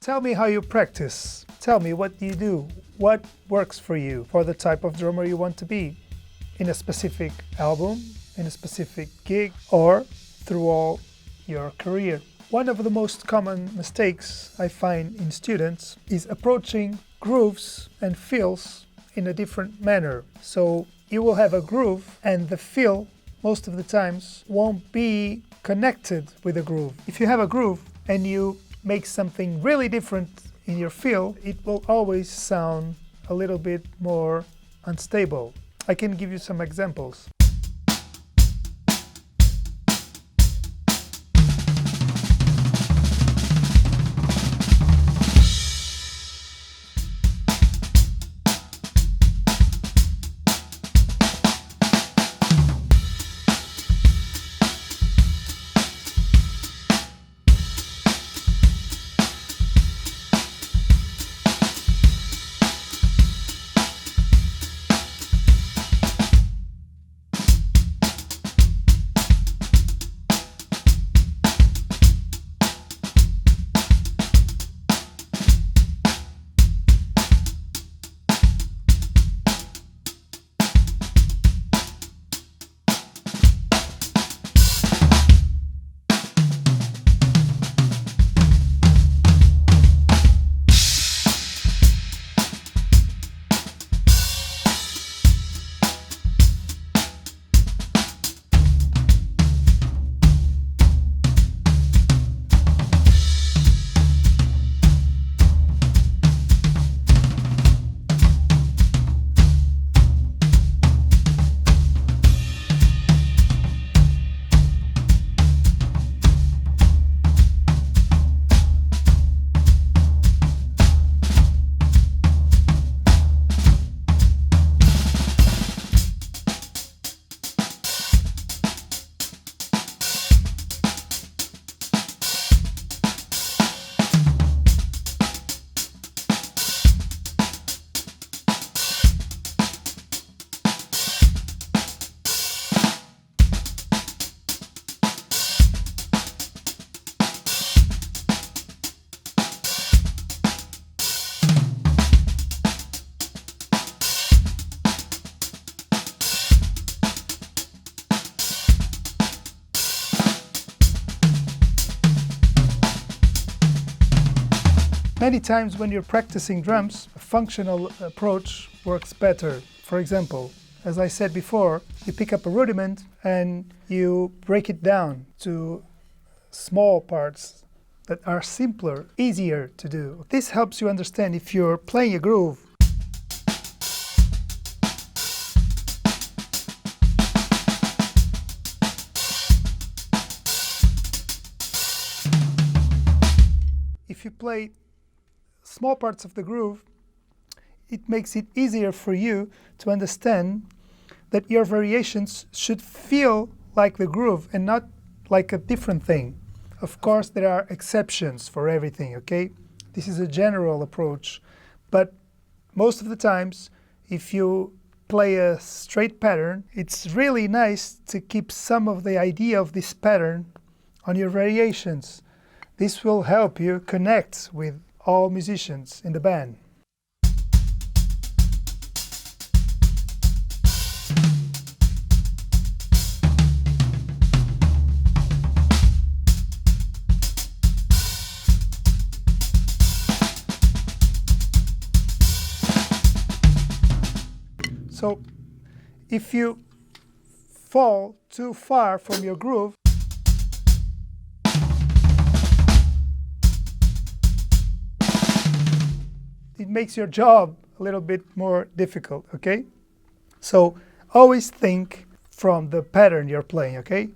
Tell me how you practice. Tell me what you do. What works for you, for the type of drummer you want to be, in a specific album, in a specific gig, or through all your career. One of the most common mistakes I find in students is approaching grooves and fills in a different manner. So you will have a groove and the fill most of the times won't be connected with the groove. If you have a groove and you make something really different in your fill, it will always sound a little bit more unstable. I can give you some examples. Many times when you're practicing drums, a functional approach works better. For example, as I said before, you pick up a rudiment and you break it down to small parts that are simpler, easier to do. This helps you understand if you're playing a groove. If you play small parts of the groove, it makes it easier for you to understand that your variations should feel like the groove and not like a different thing. Of course, there are exceptions for everything, okay? This is a general approach, but most of the times, if you play a straight pattern, it's really nice to keep some of the idea of this pattern on your variations. This will help you connect with all musicians in the band. So, if you fall too far from your groove, it makes your job a little bit more difficult, okay? So always think from the pattern you're playing, okay?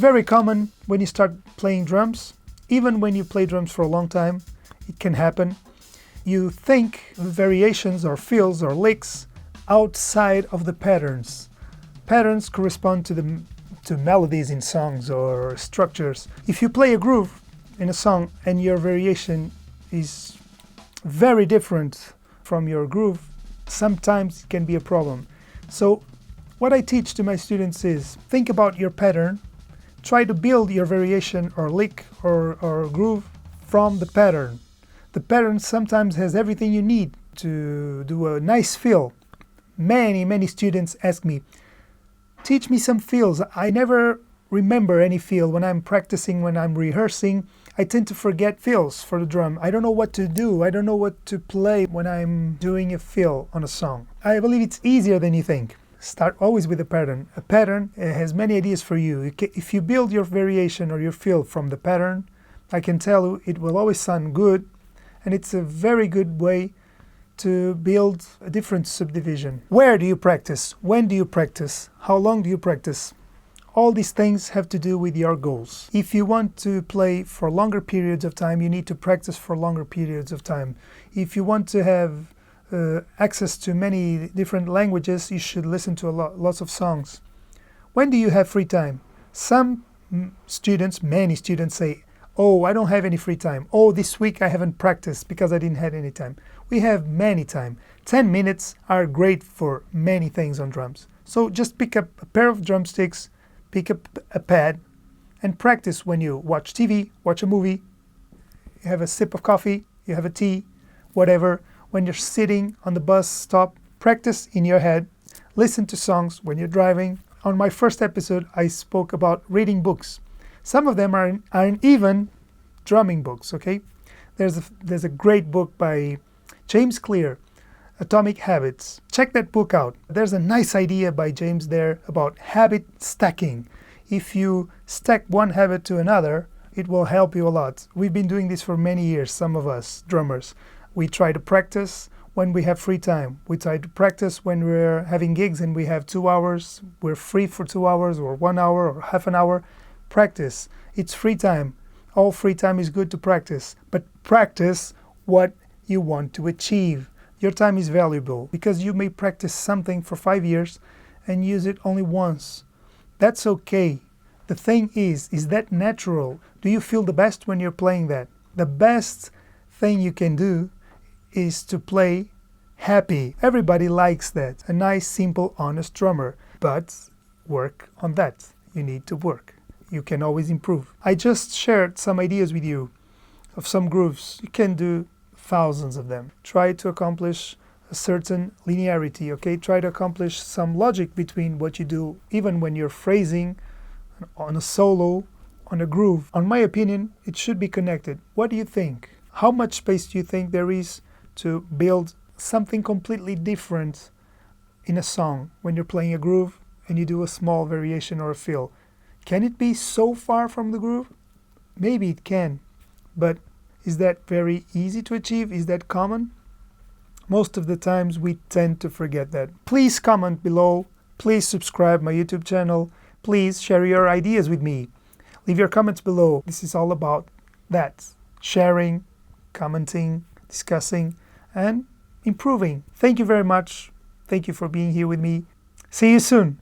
very common when you start playing drums. Even when you play drums for a long time, it can happen. You think variations or fills or licks outside of the patterns. Patterns correspond to melodies in songs or structures. If you play a groove in a song and your variation is very different from your groove, sometimes it can be a problem. So what I teach to my students is think about your pattern, try to build your variation or lick or groove from the pattern. The pattern sometimes has everything you need to do a nice fill. Many students ask me, teach me some fills. I never remember any fill when I'm practicing, when I'm rehearsing. I tend to forget fills for the drum. I don't know what to do. I don't know what to play when I'm doing a fill on a song. I believe it's easier than you think. Start always with a pattern. A pattern has many ideas for you. If you build your variation or your fill from the pattern, I can tell you it will always sound good, and it's a very good way to build a different subdivision. Where do you practice? When do you practice? How long do you practice? All these things have to do with your goals. If you want to play for longer periods of time, you need to practice for longer periods of time. If you want to have access to many different languages, you should listen to lots of songs. When do you have free time? Some students, many students say, oh, I don't have any free time. Oh, this week I haven't practiced because I didn't have any time. We have many time. 10 minutes are great for many things on drums. So just pick up a pair of drumsticks, pick up a pad, and practice when you watch TV, watch a movie, you have a sip of coffee, you have a tea, whatever. When you're sitting on the bus stop, practice in your head. Listen to songs when you're driving. On my first episode, I spoke about reading books. Some of them aren't even drumming books, okay? There's a great book by James Clear, Atomic Habits. Check that book out. There's a nice idea by James there about habit stacking. If you stack one habit to another, it will help you a lot. We've been doing this for many years, some of us drummers. We try to practice when we have free time. We try to practice when we're having gigs and we have 2 hours. We're free for 2 hours or 1 hour or half an hour. Practice. It's free time. All free time is good to practice. But practice what you want to achieve. Your time is valuable because you may practice something for 5 years and use it only once. That's okay. The thing is that natural? Do you feel the best when you're playing that? The best thing you can do is to play happy. Everybody likes that. A nice, simple, honest drummer. But work on that. You need to work. You can always improve. I just shared some ideas with you of some grooves. You can do thousands of them. Try to accomplish a certain linearity, okay? Try to accomplish some logic between what you do, even when you're phrasing on a solo, on a groove. On my opinion, it should be connected. What do you think? How much space do you think there is to build something completely different in a song when you're playing a groove and you do a small variation or a fill? Can it be so far from the groove? Maybe it can, but is that very easy to achieve? Is that common? Most of the times we tend to forget that. Please comment below. Please subscribe my YouTube channel. Please share your ideas with me. Leave your comments below. This is all about that. Sharing, commenting, discussing, and improving. Thank you very much. Thank you for being here with me. See you soon.